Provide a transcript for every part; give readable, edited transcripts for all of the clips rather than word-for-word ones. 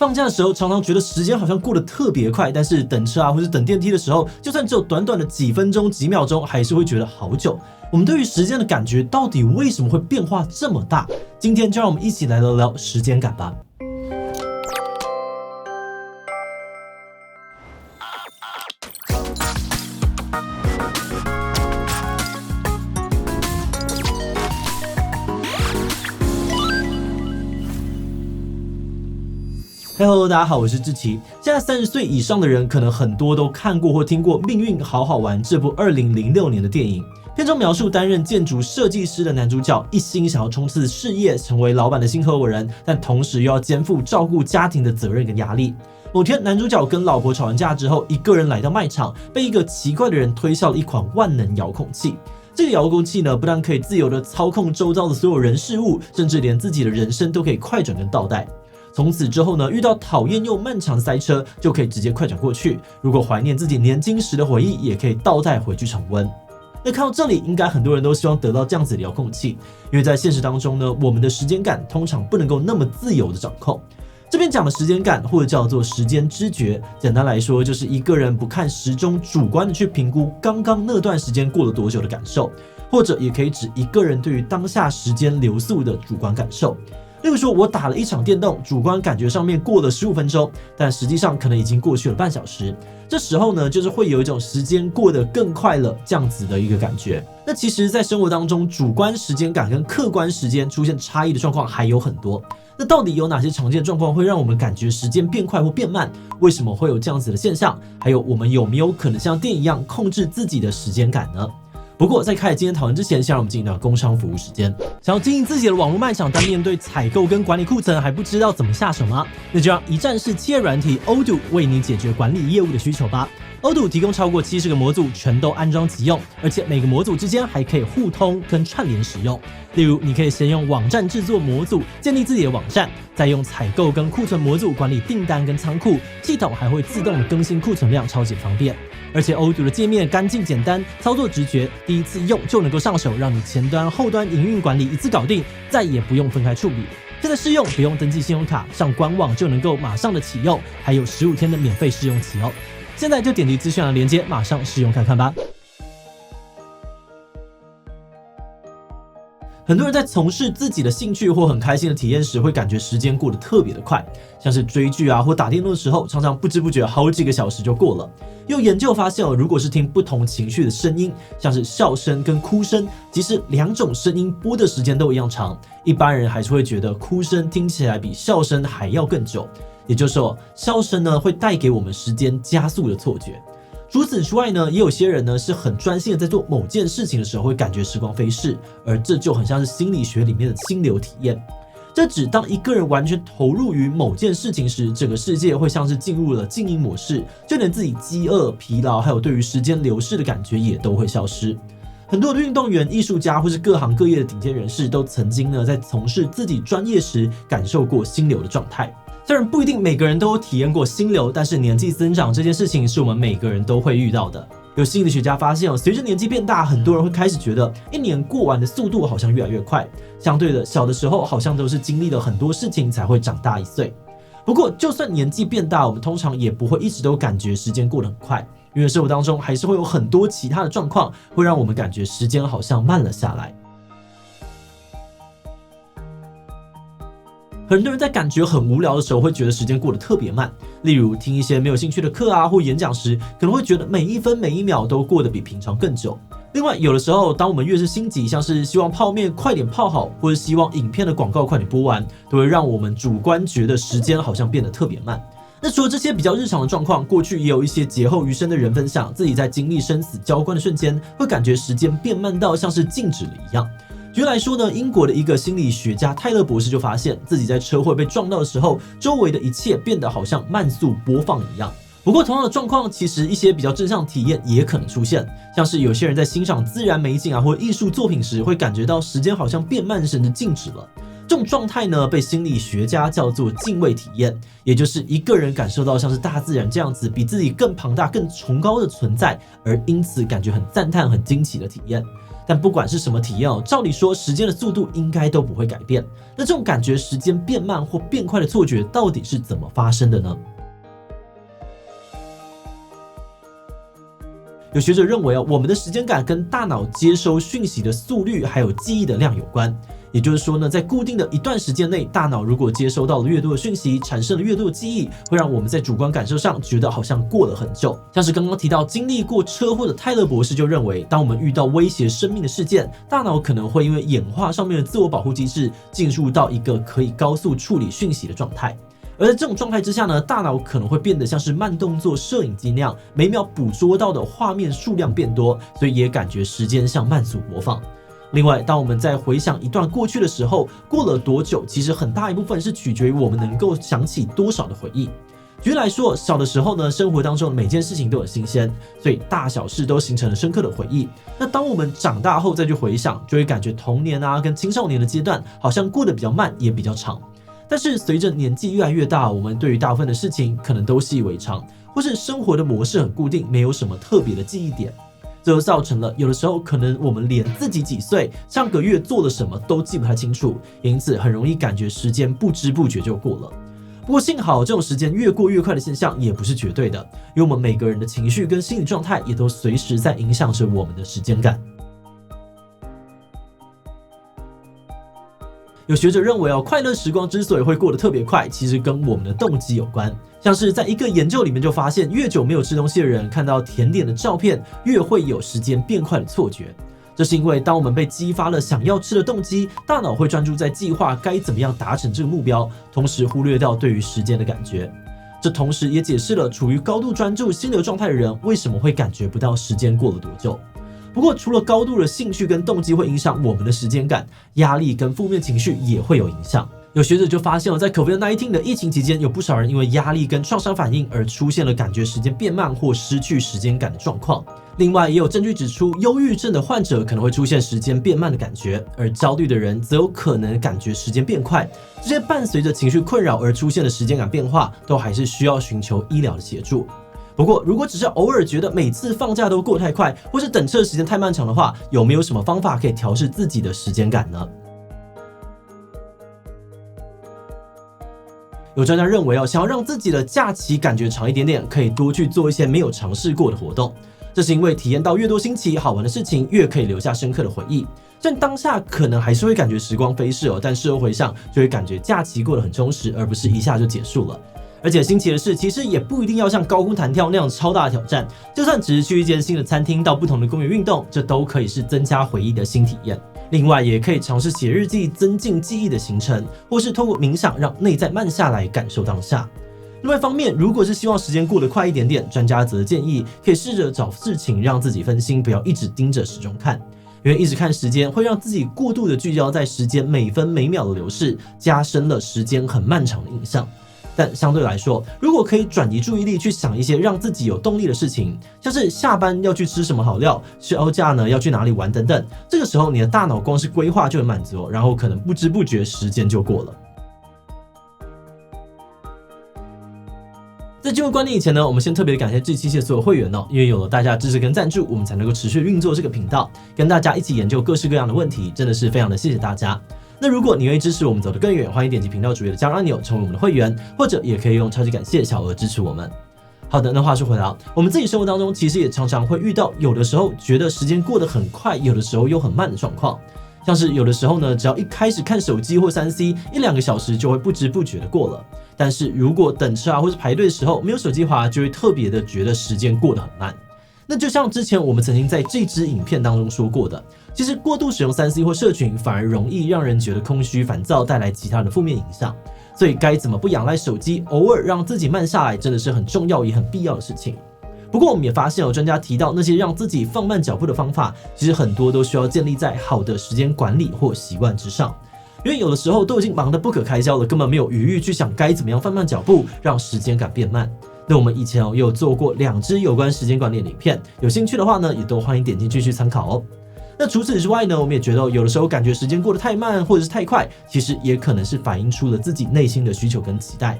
放假的时候常常觉得时间好像过得特别快，但是等车或是等电梯的时候，就算只有短短的几分钟几秒钟，还是会觉得好久。我们对于时间的感觉到底为什么会变化这么大？今天就让我们一起来聊聊时间感吧。Hello， 大家好，我是志奇。现在30岁以上的人，可能很多都看过或听过《命运好好玩》这部2006年的电影。片中描述担任建筑设计师的男主角，一心想要冲刺事业，成为老板的新合伙人，但同时又要肩负照顾家庭的责任跟压力。某天，男主角跟老婆吵完架之后，一个人来到卖场，被一个奇怪的人推销了一款万能遥控器。这个遥控器呢，不但可以自由的操控周遭的所有人事物，甚至连自己的人生都可以快转跟倒带。从此之后呢，遇到讨厌又漫长的塞车，就可以直接快转过去。如果怀念自己年轻时的回忆，也可以倒带回去重温。那看到这里，应该很多人都希望得到这样子的遥控器，因为在现实当中呢，我们的时间感通常不能够那么自由的掌控。这边讲的时间感，或者叫做时间知觉，简单来说就是一个人不看时钟，主观的去评估刚刚那段时间过了多久的感受，或者也可以指一个人对于当下时间流速的主观感受。例如说，我打了一场电动，主观感觉上面过了15分钟，但实际上可能已经过去了半小时。这时候呢，就是会有一种时间过得更快了这样子的一个感觉。那其实，在生活当中，主观时间感跟客观时间出现差异的状况还有很多。那到底有哪些常见状况会让我们感觉时间变快或变慢？为什么会有这样子的现象？还有，我们有没有可能像电影一样控制自己的时间感呢？不过，在开始今天讨论之前，先让我们进入到工商服务时间。想要经营自己的网络卖场，但面对采购跟管理库存还不知道怎么下手吗？那就让一站式企业软体 Odoo 为你解决管理业务的需求吧。Odoo 提供超过70个模组，全都安装即用，而且每个模组之间还可以互通跟串联使用。例如，你可以先用网站制作模组，建立自己的网站，再用采购跟库存模组管理订单跟仓库，系统还会自动的更新库存量，超级方便。而且 Odoo 的界面干净简单，操作直觉，第一次用就能够上手，让你前端后端营运管理一次搞定，再也不用分开处理。现在试用不用登记信用卡，上官网就能够马上的启用，还有15天的免费试用期哦。现在就点击资讯栏的连结，马上试用看看吧。很多人在从事自己的兴趣或很开心的体验时，会感觉时间过得特别的快，像是追剧或打电动的时候，常常不知不觉好几个小时就过了。有研究发现如果是听不同情绪的声音，像是笑声跟哭声，即使两种声音播的时间都一样长，一般人还是会觉得哭声听起来比笑声还要更久。也就是说，笑声呢会带给我们时间加速的错觉。除此之外呢，也有些人呢是很专心的在做某件事情的时候，会感觉时光飞逝，而这就很像是心理学里面的心流体验。这指当一个人完全投入于某件事情时，整个世界会像是进入了静音模式，就连自己饥饿、疲劳，还有对于时间流逝的感觉也都会消失。很多的运动员、艺术家或是各行各业的顶尖人士，都曾经呢在从事自己专业时感受过心流的状态。虽然不一定每个人都有体验过心流，但是年纪增长这件事情是我们每个人都会遇到的。有心理学家发现随着年纪变大，很多人会开始觉得一年过完的速度好像越来越快，相对的，小的时候好像都是经历了很多事情才会长大1岁。不过，就算年纪变大，我们通常也不会一直都感觉时间过得很快，因为生活当中还是会有很多其他的状况，会让我们感觉时间好像慢了下来。很多人在感觉很无聊的时候，会觉得时间过得特别慢。例如听一些没有兴趣的课或演讲时，可能会觉得每一分每一秒都过得比平常更久。另外，有的时候当我们越是心急，像是希望泡面快点泡好，或是希望影片的广告快点播完，都会让我们主观觉得时间好像变得特别慢。那除了这些比较日常的状况，过去也有一些劫后余生的人分享，自己在经历生死交关的瞬间，会感觉时间变慢到像是静止了一样。举例来说呢，英国的一个心理学家泰勒博士就发现自己在车祸被撞到的时候，周围的一切变得好像慢速播放一样。不过同样的状况，其实一些比较正向体验也可能出现，像是有些人在欣赏自然美景或艺术作品时，会感觉到时间好像变慢甚至静止了。这种状态呢，被心理学家叫做敬畏体验，也就是一个人感受到像是大自然这样子比自己更庞大、更崇高的存在，而因此感觉很赞叹、很惊奇的体验。但不管是什么体验照理说时间的速度应该都不会改变。那这种感觉时间变慢或变快的错觉到底是怎么发生的呢？有学者认为我们的时间感跟大脑接收讯息的速率还有记忆的量有关。也就是说呢，在固定的一段时间内，大脑如果接收到了越多的讯息，产生了越多的记忆，会让我们在主观感受上觉得好像过了很久。像是刚刚提到经历过车祸的泰勒博士就认为，当我们遇到威胁生命的事件，大脑可能会因为演化上面的自我保护机制，进入到一个可以高速处理讯息的状态。而在这种状态之下呢，大脑可能会变得像是慢动作摄影机那样，每秒捕捉到的画面数量变多，所以也感觉时间像慢速播放。另外，当我们在回想一段过去的时候，过了多久，其实很大一部分是取决于我们能够想起多少的回忆。举例来说，小的时候呢，生活当中的每件事情都很新鲜，所以大小事都形成了深刻的回忆。那当我们长大后再去回想，就会感觉童年跟青少年的阶段好像过得比较慢，也比较长。但是随着年纪越来越大，我们对于大部分的事情可能都习以为常，或是生活的模式很固定，没有什么特别的记忆点。这就造成了有的时候可能我们连自己几岁、上个月做了什么都记不太清楚，因此很容易感觉时间不知不觉就过了。不过幸好这种时间越过越快的现象也不是绝对的，因为我们每个人的情绪跟心理状态也都随时在影响着我们的时间感。有学者认为快乐时光之所以会过得特别快，其实跟我们的动机有关。像是在一个研究里面就发现，越久没有吃东西的人，看到甜点的照片，越会有时间变快的错觉。这是因为当我们被激发了想要吃的动机，大脑会专注在计划该怎么样达成这个目标，同时忽略掉对于时间的感觉。这同时也解释了处于高度专注心流状态的人为什么会感觉不到时间过了多久。不过除了高度的兴趣跟动机会影响我们的时间感，压力跟负面情绪也会有影响。有学者就发现在 COVID-19 的疫情期间，有不少人因为压力跟创伤反应而出现了感觉时间变慢或失去时间感的状况。另外也有证据指出，忧郁症的患者可能会出现时间变慢的感觉，而焦虑的人则有可能感觉时间变快。这些伴随着情绪困扰而出现的时间感变化，都还是需要寻求医疗的协助。不过如果只是偶尔觉得每次放假都过太快，或是等车时间太漫长的话，有没有什么方法可以调适自己的时间感呢？有专家认为想要让自己的假期感觉长一点点，可以多去做一些没有尝试过的活动。这是因为体验到越多新奇好玩的事情，越可以留下深刻的回忆。虽然当下可能还是会感觉时光飞逝但事后回想就会感觉假期过得很充实，而不是一下就结束了。而且新奇的是，其实也不一定要像高空弹跳那样超大的挑战，就算只是去一间新的餐厅，到不同的公园运动，这都可以是增加回忆的新体验。另外也可以尝试写日记，增进记忆的形成，或是透过冥想让内在慢下来，感受当下。另外一方面，如果是希望时间过得快一点点，专家则建议可以试着找事情让自己分心，不要一直盯着时钟看，因为一直看时间会让自己过度的聚焦在时间每分每秒的流逝，加深了时间很漫长的印象。但相对来说，如果可以转移注意力去想一些让自己有动力的事情，像是下班要去吃什么好料，休假呢要去哪里玩等等，这个时候你的大脑光是规划就很满足然后可能不知不觉时间就过了。在进入观点以前呢，我们先特别感谢这期的所有会员因为有了大家的支持跟赞助，我们才能够持续运作这个频道，跟大家一起研究各式各样的问题，真的是非常的谢谢大家。那如果你愿意支持我们走得更远，欢迎点击频道主页的加入按钮，成为我们的会员，或者也可以用超级感谢小额支持我们。好的，那话说回来我们自己生活当中其实也常常会遇到，有的时候觉得时间过得很快，有的时候又很慢的状况。像是有的时候呢，只要一开始看手机或3C， 1-2个小时就会不知不觉的过了。但是如果等车或是排队的时候没有手机滑，就会特别的觉得时间过得很慢。那就像之前我们曾经在这支影片当中说过的，其实过度使用3C 或社群反而容易让人觉得空虚烦躁，带来其他的负面影响。所以该怎么不仰赖手机，偶尔让自己慢下来，真的是很重要也很必要的事情。不过我们也发现有专家提到，那些让自己放慢脚步的方法，其实很多都需要建立在好的时间管理或习惯之上。因为有的时候都已经忙得不可开交了，根本没有余裕去想该怎么样放慢脚步，让时间感变慢。那我们以前也有做过2支有关时间管理的影片，有兴趣的话呢，也都欢迎点进去参考那除此之外呢，我们也觉得有的时候感觉时间过得太慢或者是太快，其实也可能是反映出了自己内心的需求跟期待。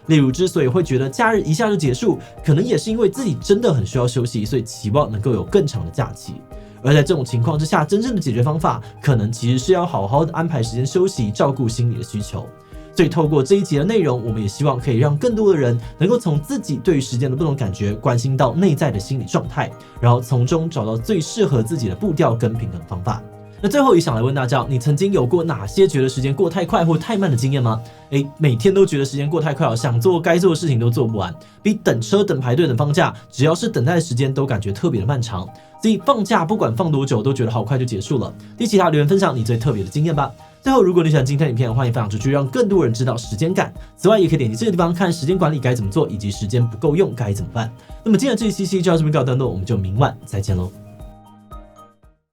例如之所以会觉得假日一下就结束，可能也是因为自己真的很需要休息，所以期望能够有更长的假期。而在这种情况之下，真正的解决方法可能其实是要好好的安排时间休息，照顾心理的需求。所以透过这一集的内容，我们也希望可以让更多的人能够从自己对于时间的不同感觉，关心到内在的心理状态，然后从中找到最适合自己的步调跟平衡方法。那最后也想来问大家，你曾经有过哪些觉得时间过太快或太慢的经验吗？每天都觉得时间过太快，想做该做的事情都做不完，比等车、等排队、等放假，只要是等待的时间都感觉特别的漫长。所以放假不管放多久，都觉得好快就结束了。第其他留言分享你最特别的经验吧。最后，如果你喜欢今天的影片，欢迎分享出去，让更多人知道时间感。此外，也可以点击这个地方看时间管理该怎么做，以及时间不够用该怎么办。那么今天的这一期就到这边告一段落，我们就明晚再见喽。